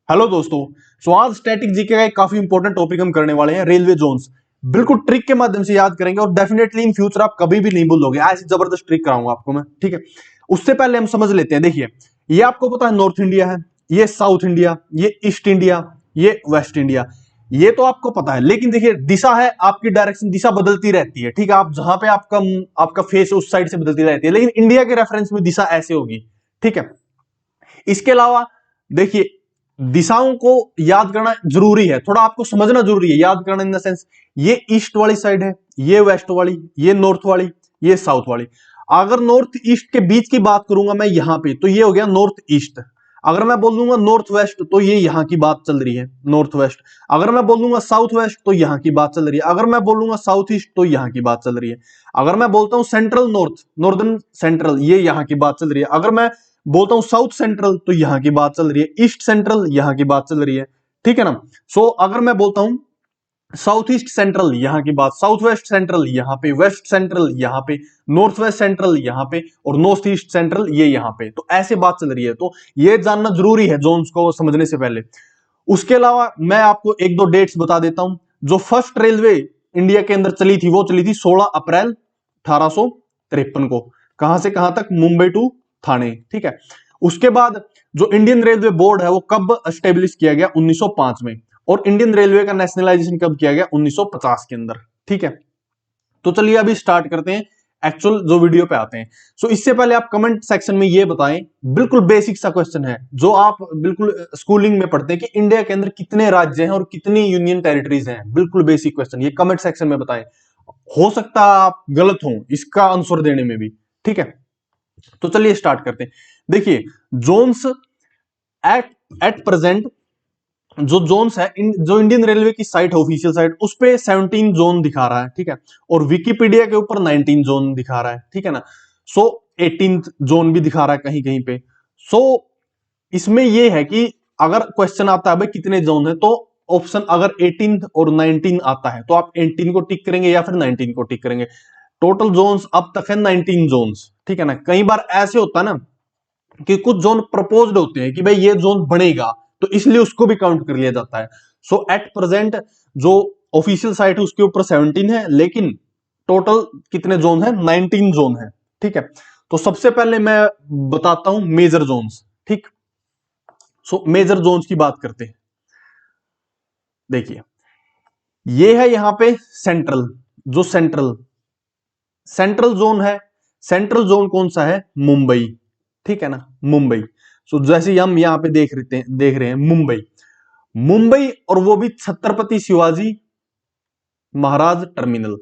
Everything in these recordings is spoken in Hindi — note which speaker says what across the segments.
Speaker 1: हेलो दोस्तों। आज स्टैटिक जीके का एक काफी इंपॉर्टेंट टॉपिक हम करने वाले हैं, रेलवे जोन्स। बिल्कुल ट्रिक के माध्यम से याद करेंगे और डेफिनेटली इन फ्यूचर आप कभी भी नहीं भूलोगे। ऐसी जबरदस्त ट्रिक कराऊंगा आपको मैं, ठीक है। उससे पहले हम समझ लेते हैं। देखिए, ये आपको पता है नॉर्थ इंडिया है, ये साउथ इंडिया, ये ईस्ट इंडिया, ये वेस्ट इंडिया। ये तो आपको पता है, लेकिन देखिए दिशा है आपकी, डायरेक्शन दिशा बदलती रहती है, ठीक है। आप जहां पे आपका आपका फेस उस साइड से बदलती रहती है, लेकिन इंडिया के रेफरेंस में दिशा ऐसे होगी, ठीक है। इसके अलावा देखिए, दिशाओं को याद करना जरूरी है, थोड़ा आपको समझना जरूरी है। याद करना इन द सेंस, ये ईस्ट वाली साइड है, ये वेस्ट वाली, ये नॉर्थ वाली, ये साउथ वाली। अगर नॉर्थ ईस्ट के बीच की बात करूंगा मैं यहां पे, तो ये हो गया नॉर्थ ईस्ट। अगर मैं बोल दूंगा नॉर्थ वेस्ट, तो ये यहां की बात चल रही है, नॉर्थ वेस्ट। अगर मैं बोलूंगा साउथ वेस्ट, तो यहां की बात चल रही है। अगर मैं बोलूंगा साउथ ईस्ट, तो यहां की बात चल रही है। अगर मैं बोलता हूं सेंट्रल नॉर्थ, नॉर्दर्न सेंट्रल, ये यहां की बात चल रही है। अगर मैं बोलता हूं साउथ सेंट्रल, तो यहां की बात चल रही है। ईस्ट सेंट्रल, यहां की बात चल रही है, ठीक है ना। अगर मैं बोलता हूं साउथ ईस्ट सेंट्रल, यहां की बात, साउथ वेस्ट सेंट्रल यहां पे, वेस्ट सेंट्रल यहां पे, नॉर्थ वेस्ट सेंट्रल यहां पे, और नॉर्थ ईस्ट सेंट्रल ये यहां पे, तो ऐसे बात चल रही है। तो ये जानना जरूरी है जोन्स को समझने से पहले। उसके अलावा मैं आपको एक दो डेट्स बता देता हूं। जो फर्स्ट रेलवे इंडिया के अंदर चली थी, वो चली थी 16 अप्रैल 1853 को। कहां से कहां तक? मुंबई टू थाने, ठीक है। उसके बाद जो इंडियन रेलवे बोर्ड है, वो कब स्टेब्लिश किया गया? 1905 में। और इंडियन रेलवे का नेशनलाइजेशन कब किया गया? 1950 के अंदर, ठीक है। तो चलिए अभी स्टार्ट करते हैं, एक्चुअल जो वीडियो पे आते हैं। इससे पहले आप कमेंट सेक्शन में ये बताएं, बिल्कुल बेसिक सा क्वेश्चन है जो आप बिल्कुल स्कूलिंग में पढ़ते हैं, कि इंडिया के अंदर कितने राज्य हैं और कितनी यूनियन टेरिटरीज हैं। बिल्कुल बेसिक क्वेश्चन, ये कमेंट सेक्शन में बताएं। हो सकता है आप गलत हो इसका आंसर देने में भी, ठीक है। तो चलिए स्टार्ट करते हैं। देखिए, जोन्स एट एट प्रेजेंट, जो जोन्स है जो इंडियन रेलवे की साइट है, ऑफिशियल साइट, उस पे 17 जोन दिखा रहा है, ठीक है। और विकिपीडिया के ऊपर 19 जोन दिखा रहा है, ठीक है ना। 18th जोन भी दिखा रहा है कहीं कहीं पे। सो इसमें ये है कि अगर क्वेश्चन आता है भाई कितने जोन है, तो ऑप्शन अगर 18 और 19 आता है, तो आप 18 को टिक करेंगे या फिर 19 को टिक करेंगे। टोटल जोन्स अब तक है 19 जोन्स, ठीक है ना। कई बार ऐसे होता है ना कि कुछ जोन प्रपोज्ड होते हैं कि भाई ये जोन बनेगा, तो इसलिए उसको भी काउंट कर लिया जाता है। एट प्रेजेंट जो ऑफिशियल साइट है उसके ऊपर 17 है, लेकिन टोटल कितने जोन है? 19 जोन है, ठीक है। तो सबसे पहले मैं बताता हूं मेजर जोन्स, ठीक। मेजर जोन्स की बात करते हैं। देखिए, ये है यहां पे सेंट्रल, जो सेंट्रल सेंट्रल जोन है। सेंट्रल जोन कौन सा है? मुंबई, ठीक है ना, मुंबई। जैसे हम यहां पे देख रहे हैं मुंबई, मुंबई, और वो भी छत्रपति शिवाजी महाराज टर्मिनल।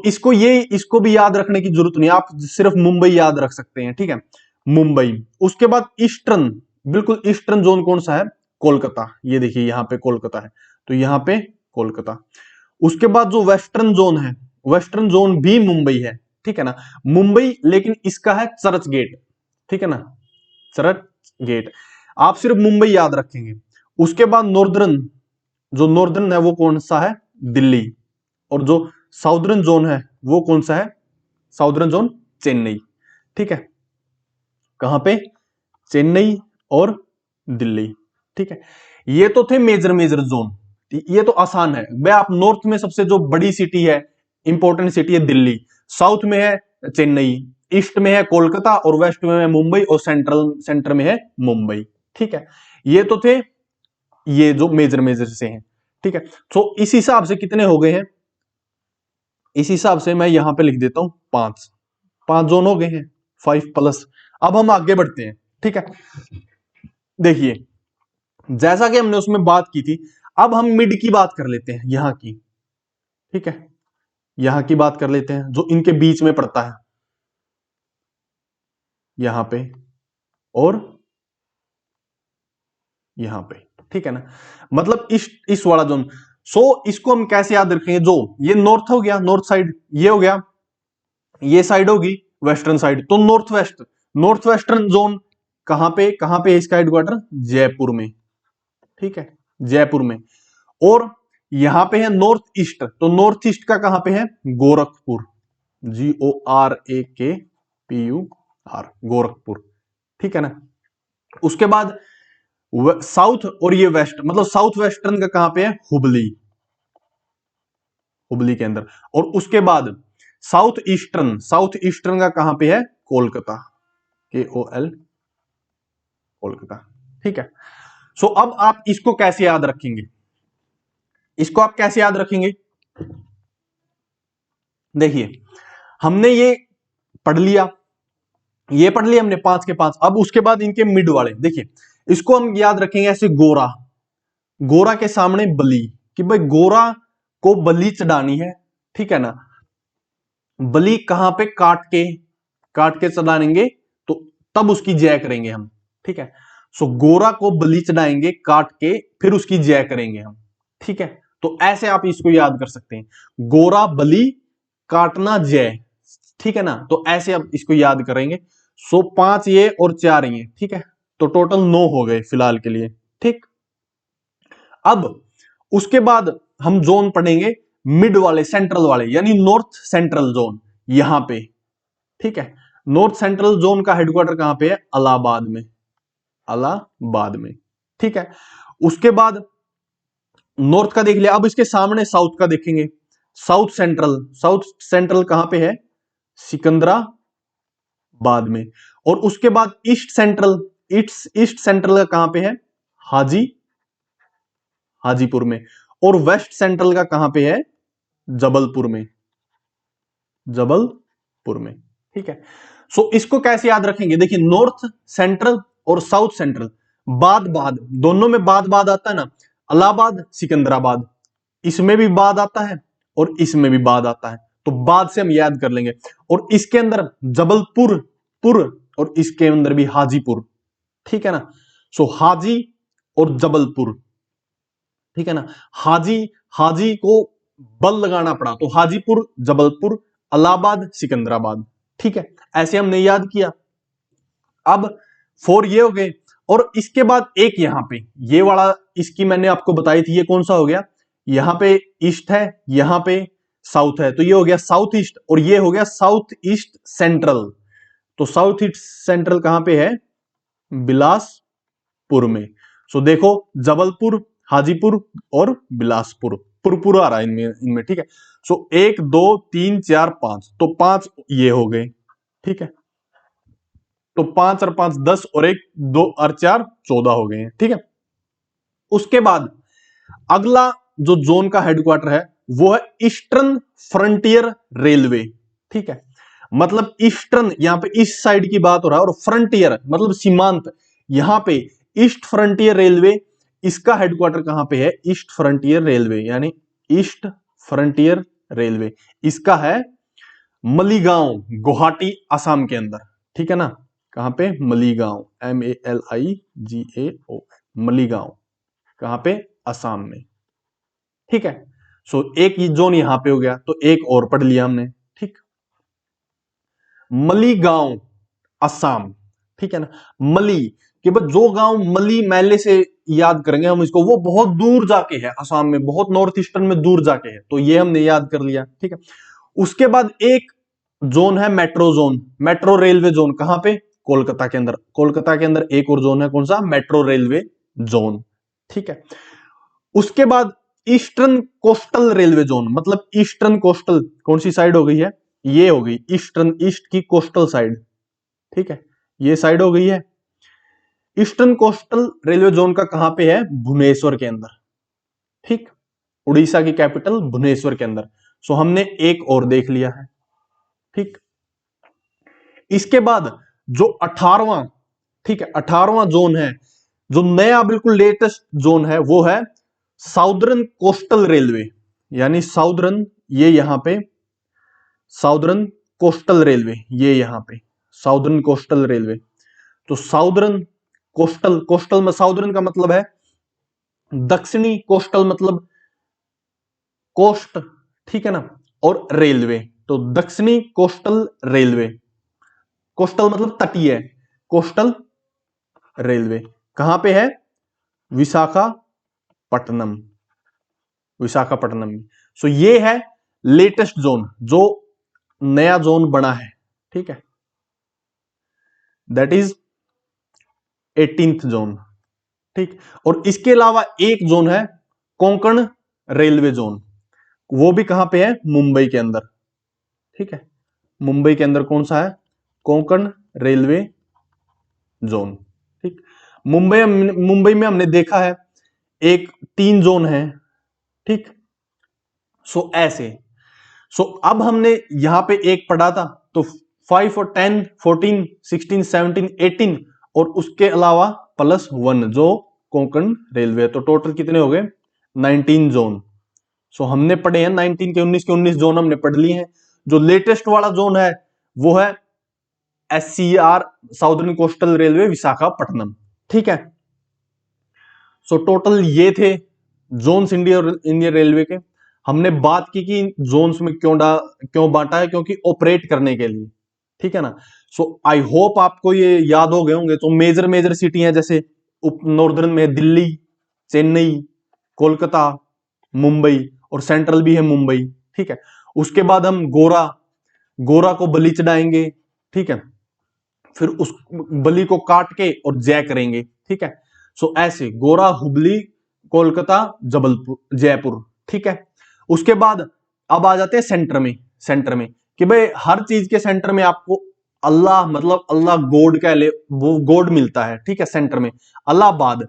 Speaker 1: इसको भी याद रखने की जरूरत नहीं, आप सिर्फ मुंबई याद रख सकते हैं, ठीक है। मुंबई। उसके बाद ईस्टर्न, बिल्कुल ईस्टर्न जोन कौन सा है? कोलकाता। ये देखिए यहां पे कोलकाता है, तो यहां पे कोलकाता। उसके बाद जो वेस्टर्न जोन है, वेस्टर्न जोन भी मुंबई है, ठीक है ना, मुंबई, लेकिन इसका है चर्च गेट, ठीक है ना, चर्च गेट। आप सिर्फ मुंबई याद रखेंगे। उसके बाद नॉर्दर्न, जो नॉर्दर्न है वो कौन सा है? दिल्ली। और जो साउदर्न जोन है वो कौन सा है? साउदर्न जोन चेन्नई, ठीक है। कहां पे? चेन्नई और दिल्ली, ठीक है। ये तो थे मेजर मेजर जोन, ये तो आसान है भाई। आप नॉर्थ में सबसे जो बड़ी सिटी है, इंपॉर्टेंट सिटी है दिल्ली, साउथ में है चेन्नई, ईस्ट में है कोलकाता, और वेस्ट में है मुंबई, और सेंटर में है मुंबई, ठीक है। ये तो थे ये जो मेजर मेजर से हैं, ठीक है। इस हिसाब से कितने हो गए हैं? इस हिसाब से मैं यहां पे लिख देता हूं 5, 5 जोन हो गए हैं, 5 प्लस। अब हम आगे बढ़ते हैं, ठीक है। देखिए, जैसा कि हमने उसमें बात की थी, अब हम मिड की बात कर लेते हैं, यहां की, ठीक है। यहां की बात कर लेते हैं जो इनके बीच में पड़ता है, यहां पे और यहां पे, ठीक है ना। मतलब इस वाला जोन। इसको हम कैसे याद रखेंगे? जो ये नॉर्थ हो गया, नॉर्थ साइड, ये हो गया, ये साइड होगी वेस्टर्न साइड, तो north west, north western zone कहां पे है इसका हेडक्वार्टर? जयपुर में, ठीक है, जयपुर में। और यहां पे है नॉर्थ ईस्ट, तो नॉर्थ ईस्ट का कहां पे है? गोरखपुर, GORAKPUR, गोरखपुर, ठीक है ना। उसके बाद साउथ और ये वेस्ट, मतलब साउथ वेस्टर्न का कहां पे है, हुबली, हुबली के अंदर। और उसके बाद साउथ ईस्टर्न, साउथ ईस्टर्न का कहां पे है, कोलकाता, KOL, कोलकाता। ठीक है। सो अब आप इसको कैसे याद रखेंगे, इसको आप कैसे याद रखेंगे, देखिए हमने ये पढ़ लिया, ये पढ़ लिया हमने 5 के 5। अब उसके बाद इनके मिड वाले देखिए, इसको हम याद रखेंगे ऐसे, गोरा, गोरा के सामने बली, कि भाई गोरा को बलि चढ़ानी है, ठीक है ना, बलि कहां पे, काट के चढ़ाएंगे, तो तब उसकी जय करेंगे हम, ठीक है। सो गोरा को बलि चढ़ाएंगे काट के, फिर उसकी जय करेंगे हम, ठीक है। तो ऐसे आप इसको याद कर सकते हैं, गोरा बलि काटना जय, ठीक है ना, तो ऐसे आप इसको याद करेंगे। सो 5 ये और 4 ये, ठीक है, तो टोटल 9 हो गए फिलहाल के लिए, ठीक। अब उसके बाद हम जोन पढ़ेंगे मिड वाले, सेंट्रल वाले, यानी नॉर्थ सेंट्रल जोन, यहां पे, ठीक है। नॉर्थ सेंट्रल जोन का हेडक्वार्टर कहां पे है, इलाहाबाद में, इलाहाबाद में, ठीक है। उसके बाद नॉर्थ का देख लिया, अब इसके सामने साउथ का देखेंगे, साउथ सेंट्रल, साउथ सेंट्रल कहां पे है, सिकंदराबाद में। और उसके बाद ईस्ट सेंट्रल, ईस्ट सेंट्रल का कहां पे है, हाजीपुर में। और वेस्ट सेंट्रल का कहां पे है, जबलपुर में, जबलपुर में, ठीक है। सो इसको कैसे याद रखेंगे, देखिए नॉर्थ सेंट्रल और साउथ सेंट्रल, बाद बाद दोनों में बाद बाद आता है ना, इलाहाबाद सिकंदराबाद, इसमें भी बाद आता है और इसमें भी बाद आता है, तो बाद से हम याद कर लेंगे। और इसके अंदर जबलपुर पुर, और इसके अंदर भी हाजीपुर, ठीक है ना। सो हाजी और जबलपुर, ठीक है ना, हाजी, हाजी को बल लगाना पड़ा, तो हाजीपुर, जबलपुर, इलाहाबाद, सिकंदराबाद, ठीक है। ऐसे हमने याद किया। अब 4 ये हो गए, और इसके बाद एक यहां पे ये वाला, इसकी मैंने आपको बताई थी, ये कौन सा हो गया, यहां पे ईस्ट है, यहां पे साउथ है, तो ये हो गया साउथ ईस्ट, और ये हो गया साउथ ईस्ट सेंट्रल। तो साउथ ईस्ट सेंट्रल कहां पे है, बिलासपुर में। सो देखो जबलपुर, हाजीपुर और बिलासपुर, पुरपुर आ रहा है इनमें इनमें, ठीक है। सो 1 2 3 4 5, तो 5 ये हो गए, ठीक है। तो 5 और 5 10, और 1 2 और 4 14 हो गए हैं, ठीक है। उसके बाद अगला जो जोन का हेडक्वार्टर है वो है ईस्टर्न फ्रंटियर रेलवे, ठीक है। मतलब ईस्टर्न, यहां पे ईस्ट साइड की बात हो रहा है, और फ्रंटियर मतलब सीमांत, यहां पे ईस्ट फ्रंटियर रेलवे, इसका हेडक्वार्टर कहां पे है, ईस्ट फ्रंटियर रेलवे, यानी ईस्ट फ्रंटियर रेलवे इसका है मलीगांव, गुवाहाटी असम के अंदर, ठीक है ना। कहां पे, मलीगांव, MALIGAO, मलीगांव, कहां पे, असम में, ठीक है। सो एक जोन यहां पे हो गया, तो एक और पढ़ लिया हमने, ठीक। मलीगांव असम, ठीक है ना, मली, कि बस जो गांव मली मैले से याद करेंगे हम इसको, वो बहुत दूर जाके है, असम में, बहुत नॉर्थ ईस्टर्न में दूर जाके है, तो ये हमने याद कर लिया, ठीक है। उसके बाद एक जोन है metro zone, metro railway zone, कहां पे, कोलकाता के अंदर, कोलकाता के अंदर एक और जोन है, कौन सा, मेट्रो रेलवे जोन, ठीक है। उसके बाद ईस्टर्न कोस्टल रेलवे जोन, मतलब ईस्टर्न कोस्टल कौन सी साइड हो गई है, ये हो गई ईस्टर्न, ईस्ट की कोस्टल साइड, ठीक है, ये साइड हो गई है। ईस्टर्न कोस्टल रेलवे जोन का कहां पे है, भुवनेश्वर के अंदर, ठीक, उड़ीसा की कैपिटल भुवनेश्वर के अंदर। सो हमने एक और देख लिया है, ठीक। इसके बाद जो 18वां, ठीक है, 18वां जोन है, जो नया बिल्कुल लेटेस्ट जोन है, वो है साउदर्न कोस्टल रेलवे, यानी साउदर्न, ये यहां पे साउदर्न कोस्टल रेलवे, ये यहां पे साउदर्न कोस्टल रेलवे। तो साउदर्न कोस्टल, कोस्टल में साउदर्न का मतलब है दक्षिणी, कोस्टल मतलब कोस्ट, ठीक है ना, और रेलवे, तो दक्षिणी कोस्टल रेलवे, कोस्टल मतलब तटीय, कोस्टल रेलवे कहां पे है, विशाखापट्टनम, विशाखापट्टनम में। सो ये है लेटेस्ट जोन, जो नया जोन बना है, ठीक है, दैट इज 18th जोन, ठीक। और इसके अलावा एक जोन है कोंकण रेलवे जोन, वो भी कहां पे है, मुंबई के अंदर। ठीक है, मुंबई के अंदर कौन सा है, कोंकण रेलवे जोन। ठीक, मुंबई में हमने देखा है एक 3 जोन है। ठीक, सो ऐसे, सो अब हमने यहां पे एक पढ़ा था, तो 5 और 10 14 16 17 18 और उसके अलावा +1 जो कोंकण रेलवे, तो टोटल कितने हो गए, 19 जोन। सो हमने पढ़े हैं 19 के 19 जोन हमने पढ़ लिए हैं। जो लेटेस्ट वाला जोन है वो है SCR, southern coastal railway Visakhapatnam. ठीक है, सो टोटल ये थे जोन्स इंडियन रेलवे के। हमने बात की कि जोन्स में क्यों बांटा है, क्योंकि ऑपरेट करने के लिए। ठीक है ना। सो आई होप आपको ये याद हो गए होंगे। तो मेजर मेजर सिटी हैं जैसे नॉर्दर्न में दिल्ली, चेन्नई, कोलकाता, मुंबई, और सेंट्रल भी है मुंबई। ठीक है, उसके बाद हम गोरा को बलि चढ़ाएंगे। ठीक है, फिर उस बलि को काट के और जय करेंगे। ठीक है, सो ऐसे गोरा, हुबली, कोलकाता, जबलपुर, जयपुर। ठीक है, उसके बाद अब आ जाते हैं सेंटर में कि भाई हर चीज के सेंटर में आपको अल्लाह, मतलब अल्लाह गॉड कह ले, वो गॉड मिलता है। ठीक है, सेंटर में अल्लाहबाद।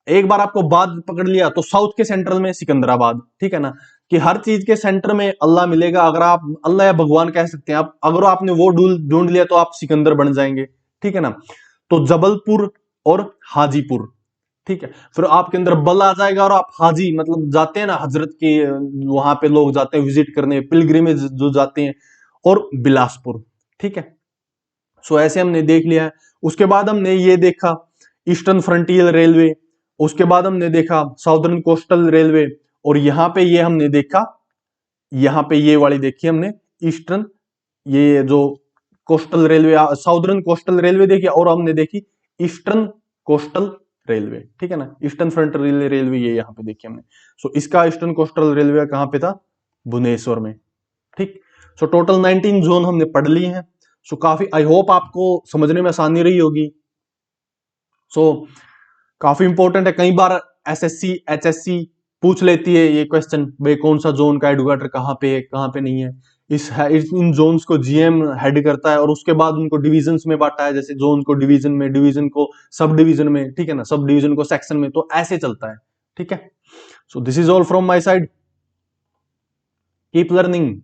Speaker 1: एक बार आपको बाद पकड़ लिया तो साउथ के सेंट्रल में सिकंदराबाद। ठीक है ना, कि हर चीज के सेंटर में अल्लाह मिलेगा। अगर आप अल्लाह या भगवान कह सकते हैं आप, अगर आपने वो ढूंढ लिया तो आप सिकंदर बन जाएंगे। ठीक है ना, तो जबलपुर और हाजीपुर। ठीक है, फिर आपके अंदर बल आ जाएगा और आप हाजी, मतलब जाते हैं ना हजरत के, वहां पे लोग जाते हैं विजिट करने, पिलग्रिमेज जो जाते हैं, और बिलासपुर। ठीक है, सो ऐसे हमने देख लिया है। उसके बाद हमने ये देखा ईस्टर्न फ्रंटियर रेलवे, उसके बाद हमने देखा साउदर्न कोस्टल रेलवे, और यहां पे ये हमने देखा, यहां पे ये वाली देखी हमने ईस्टर्न, ये जो coastal railway, southern coastal railway देखी, और हमने देखी ईस्टर्न कोस्टल रेलवे। ठीक है ना, ईस्टर्न फ्रंट रेलवे ये यहाँ पे देखी हमने। सो इसका ईस्टर्न कोस्टल रेलवे कहां पे था, भुवनेश्वर में। ठीक, सो टोटल 19 जोन हमने पढ़ लिए हैं। सो काफी, आई होप आपको समझने में आसानी रही होगी। सो काफी इंपॉर्टेंट है, कई बार SSC HSC पूछ लेती है ये क्वेश्चन, भाई कौन सा जोन का एडुकेटर कहाँ पे है, कहाँ पे नहीं है। इन जोन्स को GM हेड करता है, और उसके बाद उनको डिविजन्स में बांटा है, जैसे जोन को डिवीजन में, डिवीजन को सब डिवीजन में। ठीक है ना, सब डिवीजन को सेक्शन में, तो ऐसे चलता है। ठीक है, so this is all from my side, keep learning.